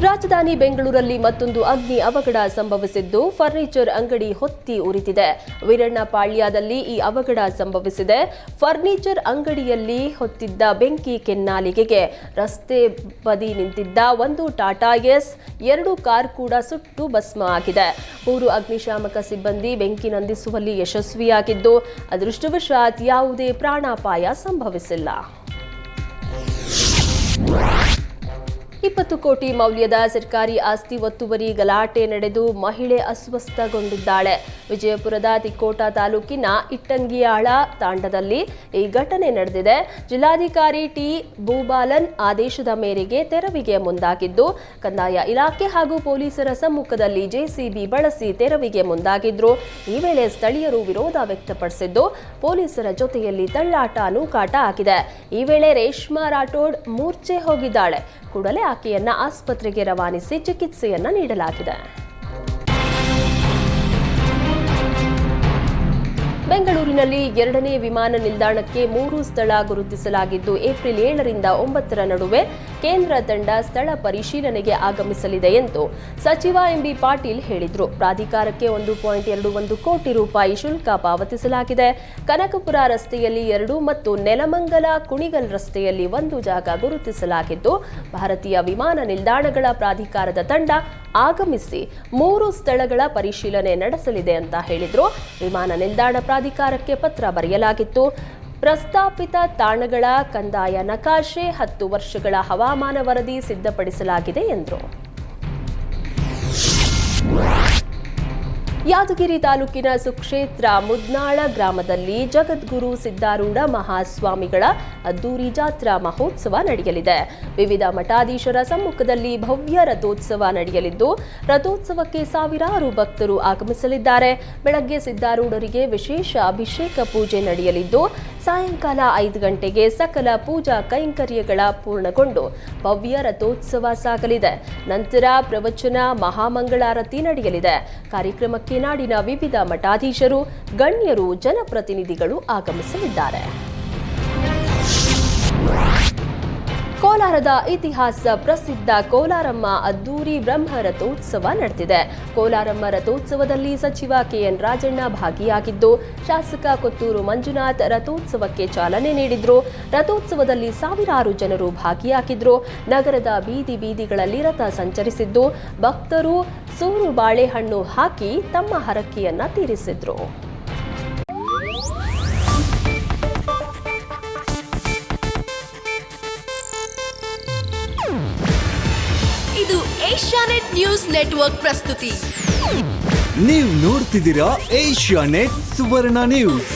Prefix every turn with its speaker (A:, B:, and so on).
A: ರಾಜಧಾನಿ ಬೆಂಗಳೂರಲ್ಲಿ ಮತ್ತೊಂದು ಅಗ್ನಿ ಅವಘಡ ಸಂಭವಿಸಿದ್ದು ಫರ್ನಿಚರ್ ಅಂಗಡಿ ಹೊತ್ತಿ ಉರಿದಿದೆ. ವೀರಣ್ಣಪಾಳ್ಯದಲ್ಲಿ ಈ ಅವಘಡ ಸಂಭವಿಸಿದೆ. ಫರ್ನಿಚರ್ ಅಂಗಡಿಯಲ್ಲಿ ಹೊತ್ತಿದ್ದ ಬೆಂಕಿ ಕೆನ್ನಾಲಿಗೆಗೆ ರಸ್ತೆ ಬದಿ ನಿಂತಿದ್ದ ಒಂದು ಟಾಟಾ ಎಸ್, 2 ಕಾರ್ ಕೂಡ ಸುಟ್ಟು ಭಸ್ಮ ಆಗಿದೆ. 3 ಅಗ್ನಿಶಾಮಕ ಸಿಬ್ಬಂದಿ ಬೆಂಕಿ ನಂದಿಸುವಲ್ಲಿ ಯಶಸ್ವಿಯಾಗಿದ್ದು, ಅದೃಷ್ಟವಶಾತ್ ಯಾವುದೇ ಪ್ರಾಣಾಪಾಯ ಸಂಭವಿಸಿಲ್ಲ. 20 ಕೋಟಿ ಮೌಲ್ಯದ ಸರ್ಕಾರಿ ಆಸ್ತಿ ಒತ್ತುವರಿ ಗಲಾಟೆ ನಡೆದು ಮಹಿಳೆ ಅಸ್ವಸ್ಥಗೊಂಡಿದ್ದಾಳೆ. ವಿಜಯಪುರದ ತಿಕೋಟ ತಾಲೂಕಿನ ಇಟ್ಟಂಗಿಯಾಳ ತಾಂಡದಲ್ಲಿ ಈ ಘಟನೆ ನಡೆದಿದೆ. ಜಿಲ್ಲಾಧಿಕಾರಿ ಟಿ. ಭೂಬಾಲನ್ ಆದೇಶದ ಮೇರೆಗೆ ತೆರವಿಗೆ ಮುಂದಾಗಿದ್ದು, ಕಂದಾಯ ಇಲಾಖೆ ಹಾಗೂ ಪೊಲೀಸರ ಸಮ್ಮುಖದಲ್ಲಿ ಜೆಸಿಬಿ ಬಳಸಿ ತೆರವಿಗೆ ಮುಂದಾಗಿದ್ರು. ಈ ವೇಳೆ ಸ್ಥಳೀಯರು ವಿರೋಧ ವ್ಯಕ್ತಪಡಿಸಿದ್ದು, ಪೊಲೀಸರ ಜೊತೆಯಲ್ಲಿ ತಳ್ಳಾಟ ನೂಕಾಟ ಆಗಿದೆ. ಈ ವೇಳೆ ರೇಷ್ಮಾ ರಾಠೋಡ್ ಮೂರ್ಛೆ ಹೋಗಿದ್ದಾಳೆ. ಕೂಡಲೇ ಆಕೆಯನ್ನ ಆಸ್ಪತ್ರೆಗೆ ರವಾನಿಸಿ ಚಿಕಿತ್ಸೆಯನ್ನ ನೀಡಲಾಗಿದೆ. ಬೆಂಗಳೂರಿನಲ್ಲಿ 2ನೇ ವಿಮಾನ ನಿಲ್ದಾಣಕ್ಕೆ 3 ಸ್ಥಳ ಗುರುತಿಸಲಾಗಿದ್ದು, ಏಪ್ರಿಲ್ 7ರಿಂದ 9ರ ನಡುವೆ ಕೇಂದ್ರ ತಂಡ ಸ್ಥಳ ಪರಿಶೀಲನೆಗೆ ಆಗಮಿಸಲಿದೆ ಎಂದು ಸಚಿವ ಎಂಬಿ ಪಾಟೀಲ್ ಹೇಳಿದರು. ಪ್ರಾಧಿಕಾರಕ್ಕೆ 1.21 ಕೋಟಿ ರೂಪಾಯಿ ಶುಲ್ಕ ಪಾವತಿಸಲಾಗಿದೆ. ಕನಕಪುರ ರಸ್ತೆಯಲ್ಲಿ 2 ಮತ್ತು ನೆಲಮಂಗಲ ಕುಣಿಗಲ್ ರಸ್ತೆಯಲ್ಲಿ 1 ಜಾಗ ಗುರುತಿಸಲಾಗಿದ್ದು, ಭಾರತೀಯ ವಿಮಾನ ನಿಲ್ದಾಣಗಳ ಪ್ರಾಧಿಕಾರದ ತಂಡ ಆಗಮಿಸಿ 3 ಸ್ಥಳಗಳ ಪರಿಶೀಲನೆ ನಡೆಸಲಿದೆ ಅಂತ ಹೇಳಿದರು. ವಿಮಾನ ನಿಲ್ದಾಣ ಪ್ರಾಧಿಕಾರಕ್ಕೆ ಪತ್ರ ಬರೆಯಲಾಗಿತ್ತು. ಪ್ರಸ್ತಾಪಿತ ತಾಣಗಳ ಕಂದಾಯ ನಕಾಶೆ, 10 ವರ್ಷಗಳ ಹವಾಮಾನ ವರದಿ ಸಿದ್ಧಪಡಿಸಲಾಗಿದೆ ಎಂದರು. ಯಾದಗಿರಿ ತಾಲೂಕಿನ ಸುಕ್ಷೇತ್ರ ಮುದ್ನಾಳ ಗ್ರಾಮದಲ್ಲಿ ಜಗದ್ಗುರು ಸಿದ್ದಾರೂಢ ಮಹಾಸ್ವಾಮಿಗಳ ಅದ್ದೂರಿ ಜಾತ್ರಾ ಮಹೋತ್ಸವ ನಡೆಯಲಿದೆ. ವಿವಿಧ ಮಠಾಧೀಶರ ಸಮ್ಮುಖದಲ್ಲಿ ಭವ್ಯ ರಥೋತ್ಸವ ನಡೆಯಲಿದ್ದು, ರಥೋತ್ಸವಕ್ಕೆ ಸಾವಿರಾರು ಭಕ್ತರು ಆಗಮಿಸಲಿದ್ದಾರೆ. ಬೆಳಗ್ಗೆ ಸಿದ್ದಾರೂಢರಿಗೆ ವಿಶೇಷ ಅಭಿಷೇಕ ಪೂಜೆ ನಡೆಯಲಿದ್ದು, ಸಾಯಂಕಾಲ 5 ಗಂಟೆಗೆ ಸಕಲ ಪೂಜಾ ಕೈಂಕರ್ಯಗಳ ಪೂರ್ಣಗೊಂಡು ಭವ್ಯ ರಥೋತ್ಸವ ಸಾಗಲಿದೆ. ನಂತರ ಪ್ರವಚನ, ಮಹಾಮಂಗಳಾರತಿ ನಡೆಯಲಿದೆ. ಕಾರ್ಯಕ್ರಮಕ್ಕೆ ನಾಡಿನ ವಿವಿಧ ಮಠಾಧೀಶರು, ಗಣ್ಯರು, ಜನಪ್ರತಿನಿಧಿಗಳು ಆಗಮಿಸಲಿದ್ದಾರೆ. ಕೋಲಾರದ ಇತಿಹಾಸ ಪ್ರಸಿದ್ಧ ಕೋಲಾರಮ್ಮ ಅದ್ದೂರಿ ಬ್ರಹ್ಮ ರಥೋತ್ಸವ ನಡೆದಿದೆ. ಕೋಲಾರಮ್ಮ ರಥೋತ್ಸವದಲ್ಲಿ ಸಚಿವ ಕೆಎನ್ ರಾಜಣ್ಣ ಭಾಗಿಯಾಗಿದ್ದು, ಶಾಸಕ ಕೊತ್ತೂರು ಮಂಜುನಾಥ್ ರಥೋತ್ಸವಕ್ಕೆ ಚಾಲನೆ ನೀಡಿದ್ರು. ರಥೋತ್ಸವದಲ್ಲಿ ಸಾವಿರಾರು ಜನರು ಭಾಗಿಯಾಗಿದ್ರು. ನಗರದ ಬೀದಿ ಬೀದಿಗಳಲ್ಲಿ ರಥ ಸಂಚರಿಸಿದ್ದು, ಭಕ್ತರು ಸೂರು ಬಾಳೆಹಣ್ಣು ಹಾಕಿ ತಮ್ಮ ಹರಕೆಯನ್ನ ತೀರಿಸಿದ್ರು.
B: ಇದು ಏಷ್ಯಾನೆಟ್ ನ್ಯೂಸ್ ನೆಟ್ವರ್ಕ್ ಪ್ರಸ್ತುತಿ.
C: ನೀವು ನೋಡ್ತಿದ್ದೀರಾ ಏಷ್ಯಾನೆಟ್ ಸುವರ್ಣ ನ್ಯೂಸ್.